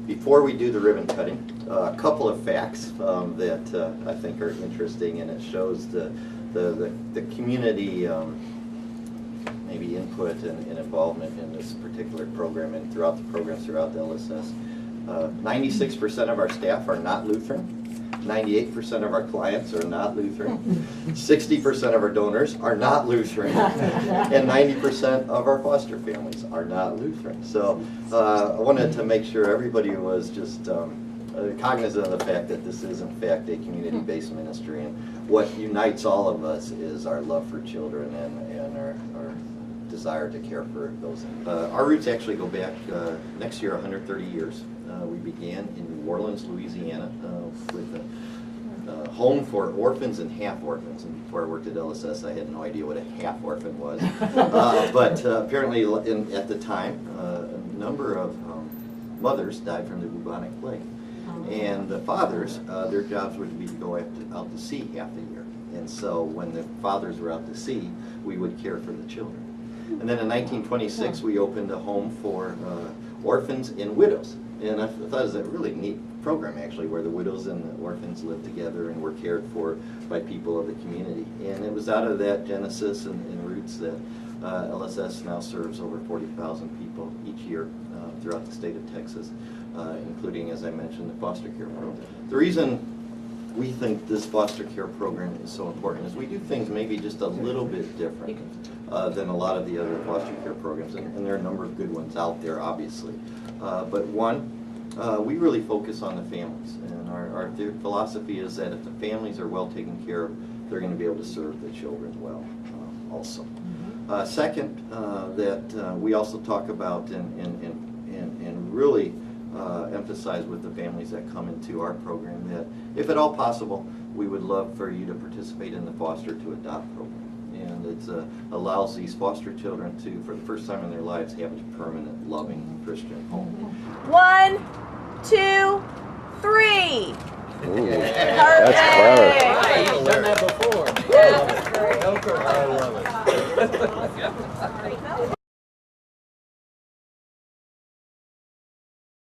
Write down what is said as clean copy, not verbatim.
Before we do the ribbon cutting, a couple of facts that I think are interesting, and it shows the community maybe input and involvement in this particular program and throughout the programs throughout the LSS. 96% of our staff are not Lutheran. 98% of our clients are not Lutheran. 60% of our donors are not Lutheran. And 90% of our foster families are not Lutheran. So I wanted to make sure everybody was just cognizant of the fact that this is in fact a community-based ministry. And what unites all of us is our love for children and our desire to care for those. Our roots actually go back next year 130 years. We began in New Orleans, Louisiana, with a home for orphans and half-orphans. And before I worked at LSS, I had no idea what a half-orphan was. But apparently, at the time, a number of mothers died from the bubonic plague. And the fathers, their jobs would be to go out to sea half the year. And so when the fathers were out to sea, we would care for the children. And then in 1926, we opened a home for orphans and widows. And I thought it was a really neat program, actually, where the widows and the orphans lived together and were cared for by people of the community. And it was out of that genesis and roots that LSS now serves over 40,000 people each year throughout the state of Texas, including, as I mentioned, the foster care program. The reason we think this foster care program is so important is we do things maybe just a little bit different than a lot of the other foster care programs, and there are a number of good ones out there, obviously. But one, we really focus on the families, and our philosophy is that if the families are well taken care of, they're going to be able to serve the children well also. Second, that we also talk about and really emphasize with the families that come into our program that if at all possible, we would love for you to participate in the foster to adopt program. And it allows these foster children to, for the first time in their lives, have a permanent, loving Christian home. 1, 2, 3. Ooh, Perfect. that's You've done that before. Yeah, that's great. I love it.